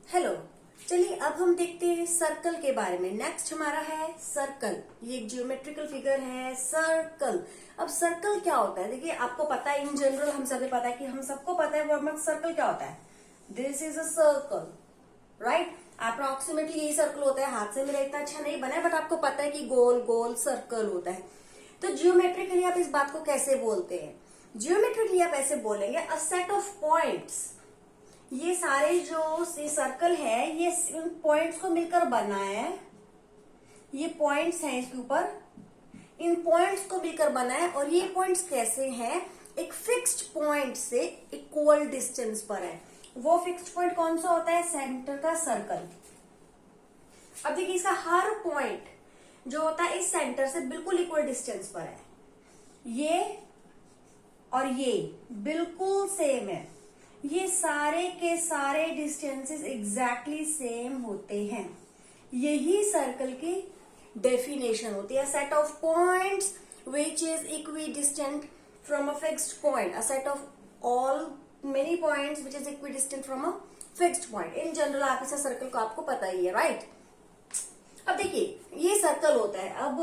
Hello. चलिए अब हम देखते हैं सर्कल के बारे में। नेक्स्ट हमारा है सर्कल। ये एक जियोमेट्रिकल फिगर है सर्कल। अब सर्कल क्या होता है? देखिए आपको पता है, इन जनरल हम सभी पता है कि हम सबको पता है वर्ड सर्कल क्या होता है। This is a circle, right. Approximately यही सर्कल होता है। हाथ से मेरा इतना अच्छा नहीं बना है, बट आपको पता है कि गोल गोल सर्कल होता है। तो जियोमेट्रिकली आप इस बात को कैसे बोलते हैं? जियोमेट्रिकली आप ऐसे बोलेंगे अ सेट ऑफ पॉइंट्स। ये सारे जो सर्कल है ये इन पॉइंट्स को मिलकर बना है। ये पॉइंट्स हैं इसके ऊपर, इन पॉइंट्स को मिलकर बना है। और ये पॉइंट्स कैसे हैं? एक फिक्स्ड पॉइंट से इक्वल डिस्टेंस पर है। वो फिक्स्ड पॉइंट कौन सा होता है? सेंटर का सर्कल। अब देखिए इसका हर पॉइंट जो होता है इस सेंटर से बिल्कुल इक्वल डिस्टेंस पर है। ये और ये बिल्कुल सेम है। ये सारे के सारे डिस्टेंसेस एग्जैक्टली सेम होते हैं। यही सर्कल की डेफिनेशन होती है। Set of points which is equi distant from a fixed point. A set of all many points which is equi distant from a fixed point. In general आप इस circle को आपको पता ही है, राइट। अब देखिए ये सर्कल होता है। अब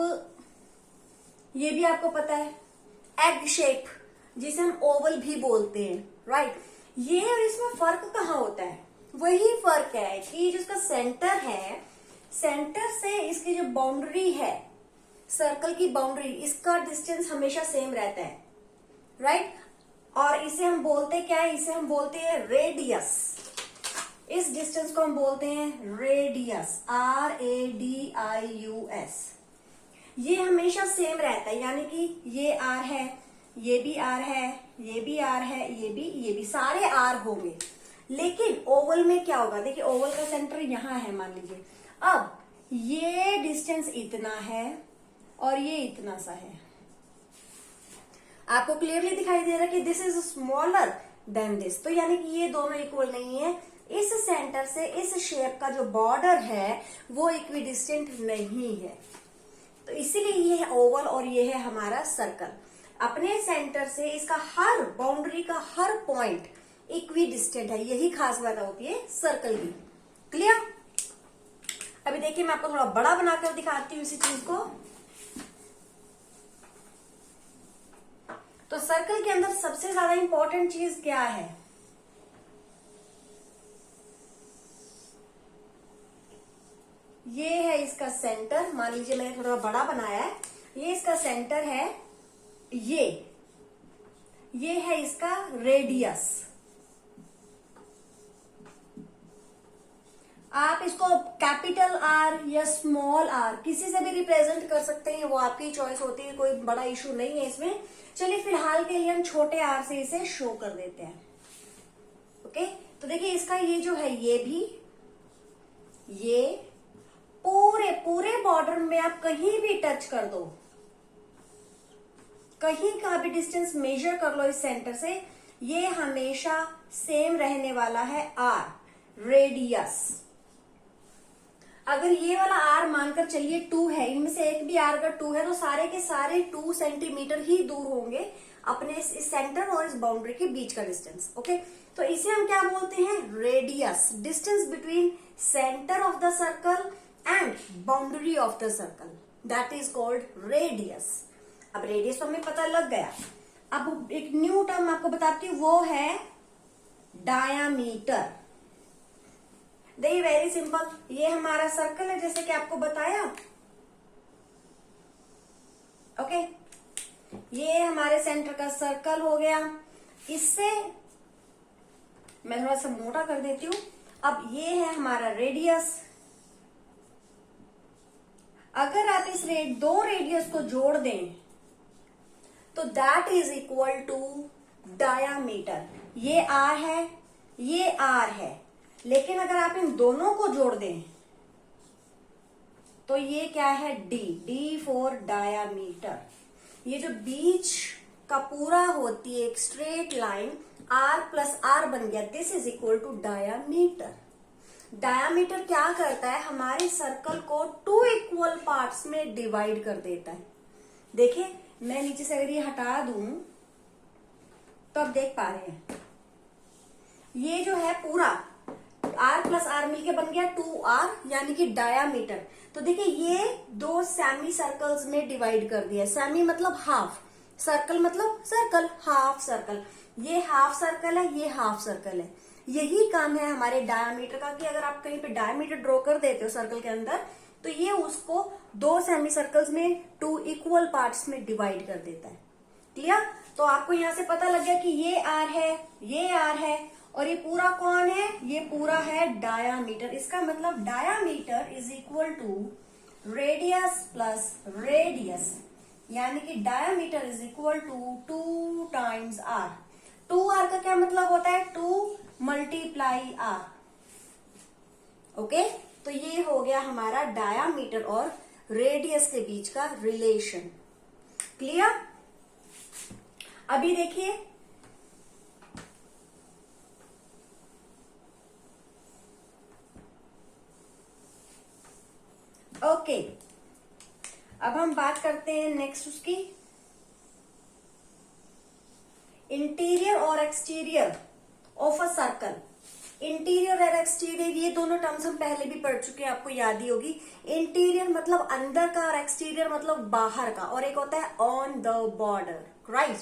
ये भी आपको पता है एग शेप, जिसे हम ओवल भी बोलते हैं, राइट। ये और इसमें फर्क कहाँ होता है? वही फर्क है कि जिसका सेंटर है, सेंटर से इसकी जो बाउंड्री है, सर्कल की बाउंड्री, इसका डिस्टेंस हमेशा सेम रहता है, राइट। और इसे हम बोलते क्या है? इसे हम बोलते हैं रेडियस। इस डिस्टेंस को हम बोलते हैं रेडियस, RADIUS। ये हमेशा सेम रहता है, यानी कि ये R है, ये भी R है, ये भी R है, ये भी सारे R होंगे। लेकिन ओवल में क्या होगा? देखिए ओवल का सेंटर यहां है मान लीजिए। अब ये डिस्टेंस इतना है और ये इतना सा है। आपको क्लियरली दिखाई दे रहा है कि this is smaller than this. तो यानी कि ये दोनों इक्वल नहीं है। इस सेंटर से इस शेप का जो बॉर्डर है वो इक्वी डिस्टेंट नहीं है। तो इसीलिए ये है ओवल और ये है हमारा सर्कल। अपने सेंटर से इसका हर बाउंड्री का हर पॉइंट इक्वी डिस्टेंट है। यही खास बात होती है सर्कल की। क्लियर? अभी देखिए मैं आपको थोड़ा बड़ा बनाकर दिखाती हूँ इसी चीज को। तो सर्कल के अंदर सबसे ज्यादा इंपॉर्टेंट चीज क्या है? ये है इसका सेंटर। मान लीजिए मैंने थोड़ा बड़ा बनाया है। ये इसका सेंटर है। ये है इसका रेडियस। आप इसको कैपिटल R या स्मॉल r किसी से भी रिप्रेजेंट कर सकते हैं, वो आपकी चॉइस होती है, कोई बड़ा इशू नहीं है इसमें। चलिए फिलहाल के लिए हम छोटे r से इसे शो कर देते हैं। ओके, तो देखिए इसका ये जो है ये पूरे बॉर्डर में आप कहीं भी टच कर दो, कहीं का भी डिस्टेंस मेजर कर लो इस सेंटर से, ये हमेशा सेम रहने वाला है R, रेडियस। अगर ये वाला R मानकर चलिए 2 है, इनमें से एक भी R अगर 2 है तो सारे के सारे 2 सेंटीमीटर ही दूर होंगे अपने इस सेंटर और इस बाउंड्री के बीच का डिस्टेंस। ओके, तो इसे हम क्या बोलते हैं? Radius. Distance between centre of the circle and boundary of the circle, that is called radius. अब रेडियस तो हमें पता लग गया। अब एक न्यू टर्म आपको बताती हूँ, वो है डायामीटर। देखिए वेरी सिंपल, ये हमारा सर्कल है जैसे कि आपको बताया। ओके, ये हमारे सेंटर का सर्कल हो गया। इससे मैं थोड़ा सा मोटा कर देती हूँ। अब ये है हमारा रेडियस। अगर आप इस दो रेडियस को जोड़ दें तो that is equal to diameter. ये R है, ये R है, लेकिन अगर आप इन दोनों को जोड़ दें तो ये क्या है? D for diameter. ये जो बीच का पूरा होती है एक straight line, R plus R बन गया, this is equal to diameter. Diameter क्या करता है? हमारे सर्कल को 2 इक्वल पार्ट्स में डिवाइड कर देता है। देखिए मैं नीचे से अगर ये हटा दूं तो आप देख पा रहे हैं ये जो है पूरा R प्लस आर मिलके बन गया 2r यानी कि डायामीटर। तो देखिए ये दो सेमी सर्कल्स में डिवाइड कर दिया। सेमी मतलब हाफ, सर्कल मतलब सर्कल, हाफ सर्कल। ये हाफ सर्कल है, ये हाफ सर्कल है। यही काम है हमारे डायामीटर का कि अगर आप कहीं पे डायामीटर ड्रॉ कर देते हो सर्कल के अंदर तो ये उसको दो सेमी सर्कल्स में 2 इक्वल पार्ट्स में डिवाइड कर देता है। क्लियर? तो आपको यहां से पता लग गया कि ये आर है, ये आर है और ये पूरा कौन है? ये पूरा है डायामीटर। इसका मतलब diameter is equal to radius plus radius, यानी कि diameter is equal to 2 times r. 2r का क्या मतलब होता है? 2 मल्टीप्लाई आर। ओके, तो ये हो गया हमारा डायामीटर और रेडियस के बीच का रिलेशन। क्लियर? अभी देखिए ओके, अब हम बात करते हैं नेक्स्ट उसकी इंटीरियर और exterior of a circle. Interior और एक्सटीरियर ये दोनों टर्म्स हम पहले भी पढ़ चुके हैं, आपको याद ही होगी। इंटीरियर मतलब अंदर का और एक्सटीरियर मतलब बाहर का, और एक होता है ऑन द बॉर्डर, राइट।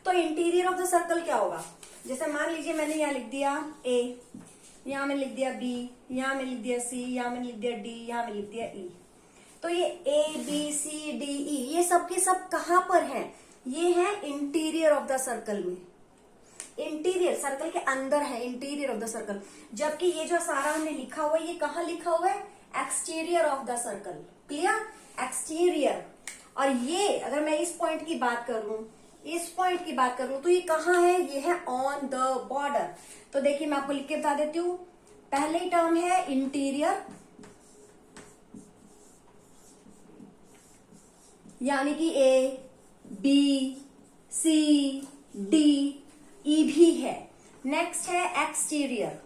तो इंटीरियर ऑफ द सर्कल क्या होगा? जैसे मान लीजिए मैंने यहाँ लिख दिया ए, यहाँ मैंने लिख दिया बी, यहाँ मैंने लिख दिया सी, यहाँ मैंने लिख दिया डी, यहाँ मैंने लिख दिया ई। तो ये A B C D E ये सब के सब कहां पर हैं? ये है इंटीरियर ऑफ द सर्कल में। इंटीरियर सर्कल के अंदर है इंटीरियर ऑफ द सर्कल, जबकि ये जो सारा हमने लिखा हुआ है ये कहाँ लिखा हुआ है? Exterior of the circle. Clear? Exterior. और ये अगर मैं इस पॉइंट की बात करूं, इस पॉइंट की बात करूं तो ये कहाँ है? ये है ऑन द बॉर्डर। तो देखिए मैं आपको लिख के बता देती हूं। पहली टर्म है इंटीरियर, यानी कि A B C D E भी है। नेक्स्ट है एक्सटीरियर।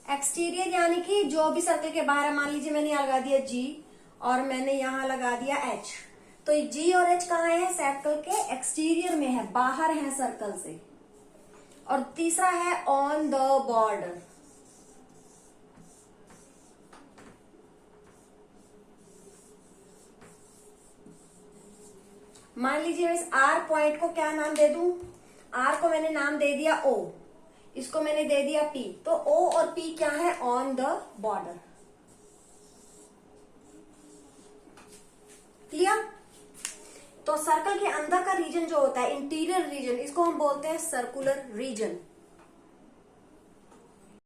एक्सटीरियर यानी कि जो भी सर्कल के बाहर है, मान लीजिए मैंने यहां लगा दिया जी और मैंने यहां लगा दिया एच, तो जी और एच कहाँ है? सर्कल के एक्सटीरियर में है, बाहर है सर्कल से। और तीसरा है ऑन द बॉर्डर। मान लीजिए इस आर पॉइंट को क्या नाम दे दूं? आर को मैंने नाम दे दिया ओ, इसको मैंने दे दिया पी। तो ओ और पी क्या है? On the border. क्लियर? तो सर्कल के अंदर का रीजन जो होता है इंटीरियर रीजन, इसको हम बोलते हैं सर्कुलर रीजन।